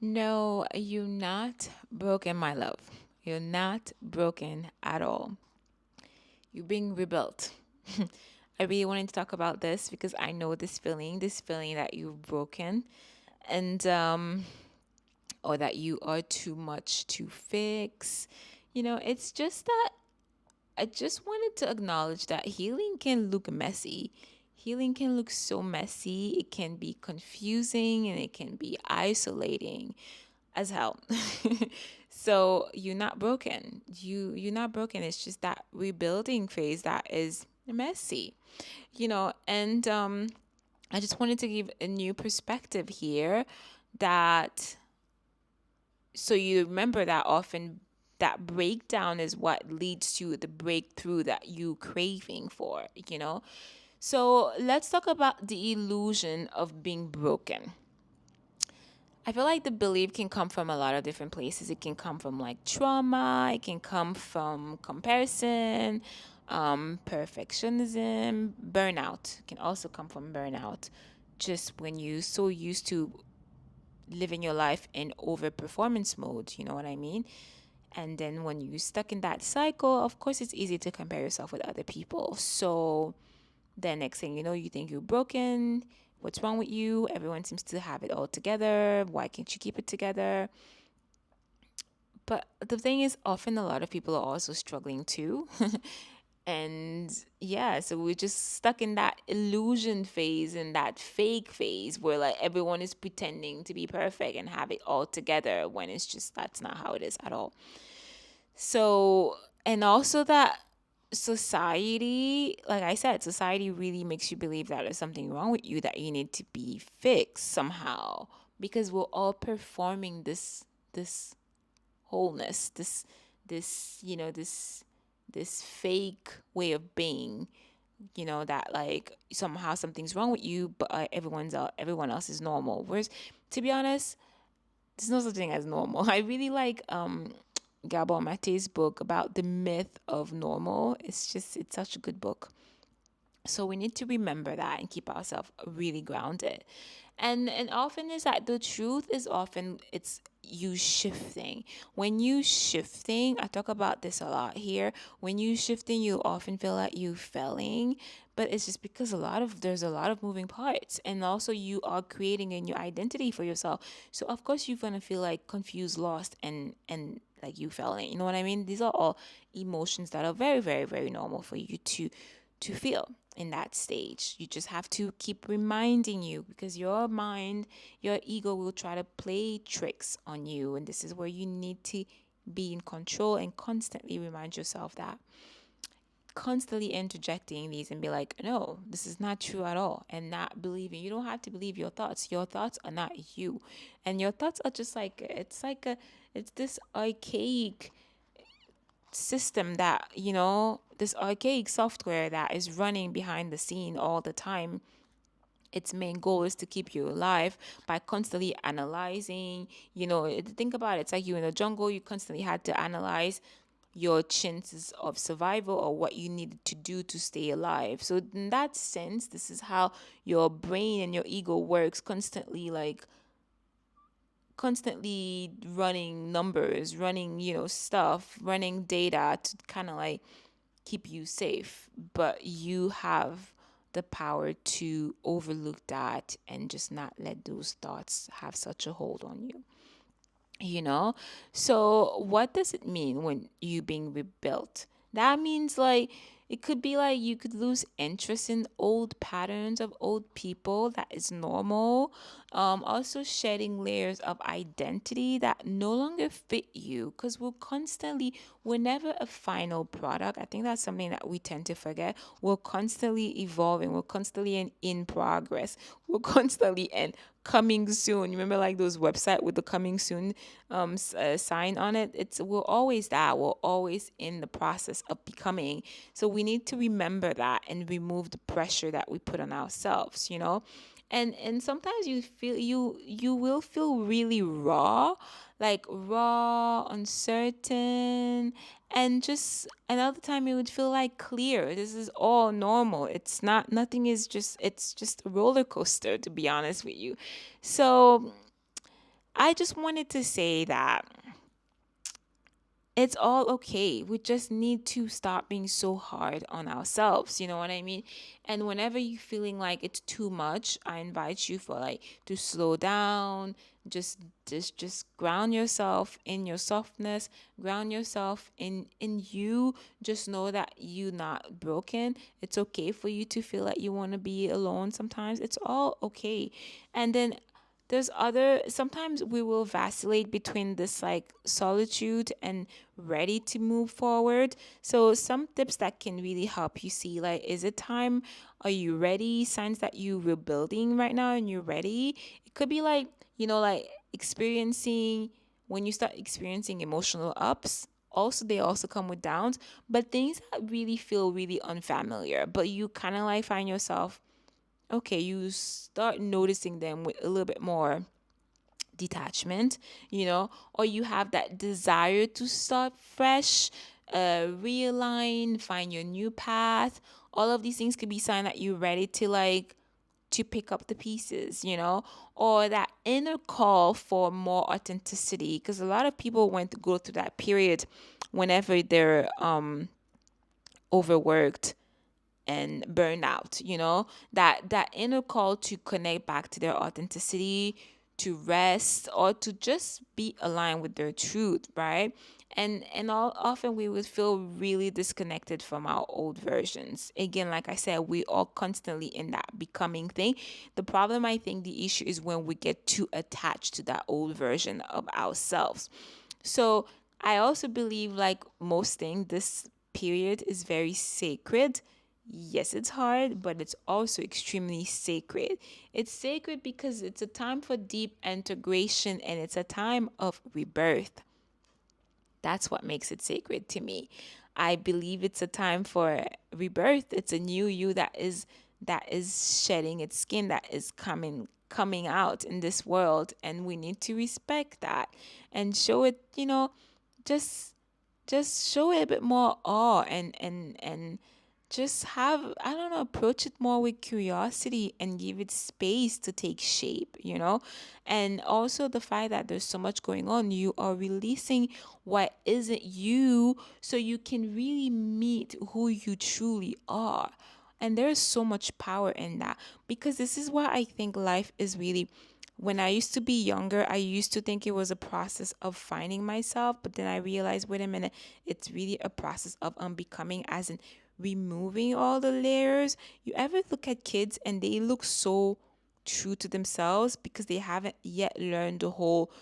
No, you're not broken, my love. You're not broken at all. You're being rebuilt. I really wanted to talk about this because I know this feeling that you're broken and or that you are too much to fix. It's just that I just wanted to acknowledge that healing can look messy. Healing can look so messy. It can be confusing and it can be isolating as hell. So you're not broken. You're not broken. It's just that rebuilding phase that is messy. And I just wanted to give a new perspective here that so you remember that often that breakdown is what leads to the breakthrough that you craving for. So let's talk about the illusion of being broken. I feel like the belief can come from a lot of different places. It can come from like trauma, it can come from comparison, perfectionism, burnout can also come from burnout. Just when you so used to living your life in over performance mode, you know what I mean? And then when you're stuck in that cycle, of course, it's easy to compare yourself with other people. So then next thing you know, you think you're broken. What's wrong with you? Everyone seems to have it all together. Why can't you keep it together? But the thing is, often a lot of people are also struggling too. And yeah, so we're just stuck in that illusion phase and that fake phase where like everyone is pretending to be perfect and have it all together when it's just that's not how it is at all. So, and also that society, like I said, society really makes you believe that there's something wrong with you that you need to be fixed somehow because we're all performing this wholeness, this fake way of being, that like somehow something's wrong with you, but everyone else is normal. Whereas, to be honest, there's no such thing as normal. I really like Gabor Mate's book about the myth of normal. It's such a good book. So we need to remember that and keep ourselves really grounded. And often is that the truth is often it's you shifting. When you shifting, I talk about this a lot here. When you shifting, you often feel like you failing, but it's just because there's a lot of moving parts, and also you are creating a new identity for yourself. So of course you're gonna feel like confused, lost, and like you failing. You know what I mean? These are all emotions that are very, very, very normal for you to feel in that stage. You just have to keep reminding you because your mind, your ego will try to play tricks on you. And this is where you need to be in control and constantly remind yourself that. Constantly interjecting these and be like, no, this is not true at all. And not believing. You don't have to believe your thoughts. Your thoughts are not you. And your thoughts are just it's this archaic system that this archaic software that is running behind the scene all the time. Its main goal is to keep you alive by constantly analyzing. Think about it, it's like you in a jungle, you constantly had to analyze your chances of survival or what you needed to do to stay alive. So in that sense, this is how your brain and your ego works, constantly running numbers, running, stuff, running data to kind of like keep you safe. But you have the power to overlook that and just not let those thoughts have such a hold on you. You know? So, what does it mean when you being rebuilt? That means like it could be like you could lose interest in old patterns of old people. That is normal. Also shedding layers of identity that no longer fit you because we're never a final product. I think that's something that we tend to forget. We're constantly evolving. We're constantly in progress. We're constantly in coming soon. You remember like those website with the coming soon sign on it? We're always that. We're always in the process of becoming. So we need to remember that and remove the pressure that we put on ourselves. And sometimes you will feel really raw, like raw, uncertain, and just another time you would feel like clear. This is all normal. It's not nothing is just it's just a roller coaster, to be honest with you. So I just wanted to say that it's all okay. We just need to stop being so hard on ourselves. You know what I mean? And whenever you're feeling like it's too much, I invite you for like to slow down. Just just ground yourself in your softness, ground yourself in you. Just know that you're not broken. It's okay for you to feel like you want to be alone sometimes. It's all okay. And then there's other sometimes we will vacillate between this like solitude and ready to move forward. So some tips that can really help you see, like, is it time? Are you ready? Signs that you rebuilding right now and you're ready. It could be like, like experiencing when you start experiencing emotional ups. Also, they also come with downs, but things that really feel really unfamiliar, but you kind of like find yourself, okay, you start noticing them with a little bit more detachment, or you have that desire to start fresh, realign, find your new path. All of these things could be sign that you're ready to like to pick up the pieces, or that inner call for more authenticity. Because a lot of people went to go through that period whenever they're overworked and burnout, that inner call to connect back to their authenticity, to rest, or to just be aligned with their truth, right? And all often we would feel really disconnected from our old versions. Again, like I said, we are constantly in that becoming thing. The problem, I think, the issue is when we get too attached to that old version of ourselves. So I also believe, like most things, this period is very sacred. Yes, it's hard, but it's also extremely sacred. It's sacred because it's a time for deep integration and it's a time of rebirth. That's what makes it sacred to me. I believe it's a time for rebirth. It's a new you that is shedding its skin, that is coming out in this world, and we need to respect that and show it, just show it a bit more awe, and just have, I don't know, approach it more with curiosity and give it space to take shape. And also the fact that there's so much going on, you are releasing what isn't you so you can really meet who you truly are. And there is so much power in that, because this is why I think life is really, when I used to be younger, I used to think it was a process of finding myself, but then I realized, wait a minute, it's really a process of unbecoming, as in removing all the layers. You ever look at kids and they look so true to themselves because they haven't yet learned the whole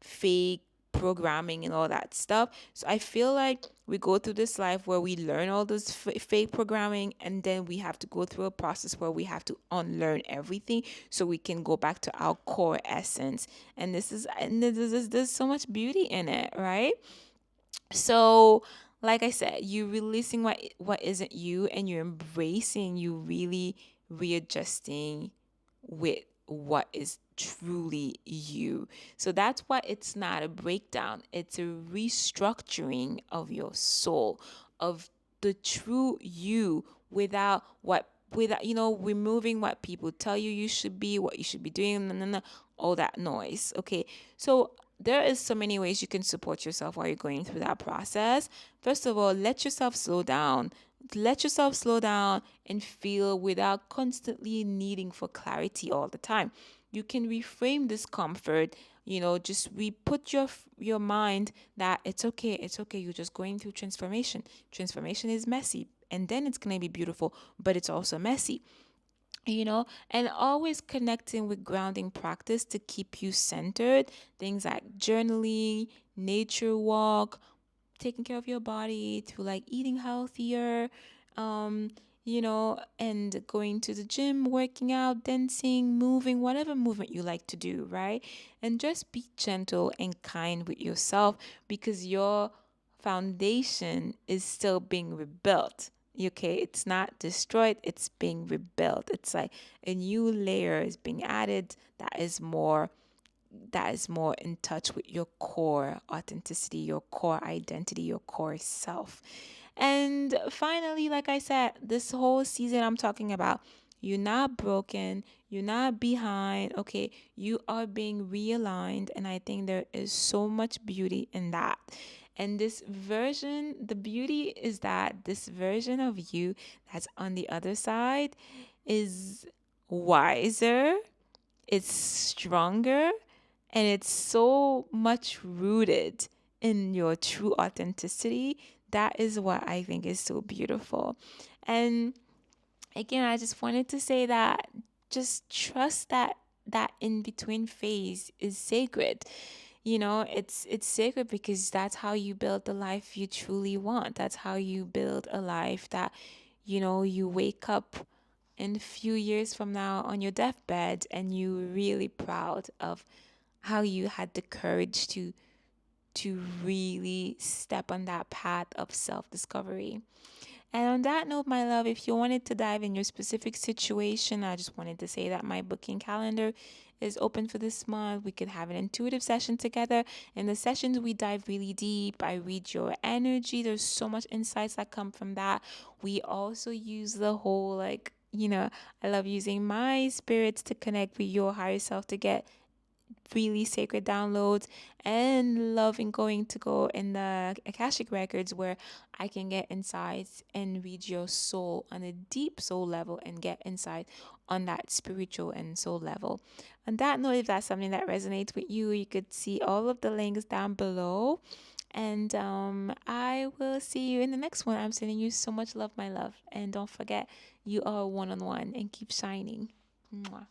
fake programming and all that stuff. So I feel like we go through this life where we learn all this fake programming, and then we have to go through a process where we have to unlearn everything so we can go back to our core essence. And there's so much beauty in it, right? So, like I said, you releasing what isn't you, and you're embracing, you really readjusting with what is truly you. So that's why it's not a breakdown, it's a restructuring of your soul, of the true you, without removing what people tell you you should be, what you should be doing, no, no, no, all that noise. Okay, so there is so many ways you can support yourself while you're going through that process. First of all, let yourself slow down. Let yourself slow down and feel without constantly needing for clarity all the time. You can reframe discomfort. Just put your mind that it's okay. It's okay. You're just going through transformation. Transformation is messy, and then it's gonna be beautiful, but it's also messy. And always connecting with grounding practice to keep you centered. Things like journaling, nature walk, taking care of your body, through like eating healthier, and going to the gym, working out, dancing, moving, whatever movement you like to do, right? And just be gentle and kind with yourself, because your foundation is still being rebuilt. Okay, it's not destroyed, it's being rebuilt. It's like a new layer is being added that is more in touch with your core authenticity, your core identity, your core self. And finally, like I said, this whole season I'm talking about, You're not broken. You're not behind. Okay. You are being realigned. And I think there is so much beauty in that. And this version, the beauty is that this version of you that's on the other side is wiser, it's stronger, and it's so much rooted in your true authenticity. That is what I think is so beautiful. And again, I just wanted to say that just trust that that in between phase is sacred. It's sacred because that's how you build the life you truly want. That's how you build a life that you wake up in a few years from now on your deathbed and you're really proud of how you had the courage to really step on that path of self-discovery. And on that note, my love, if you wanted to dive in your specific situation, I just wanted to say that my booking calendar is open for this month. We could have an intuitive session together. In the sessions, we dive really deep. I read your energy. There's so much insights that come from that. We also use the whole, I love using my spirits to connect with your higher self to get really sacred downloads, and loving going to go in the Akashic records where I can get insights and read your soul on a deep soul level and get insight on that spiritual and soul level. On that note, if that's something that resonates with you, you could see all of the links down below. And I will see you in the next one. I'm sending you so much love, my love. And don't forget, you are one on one and keep shining. Mwah.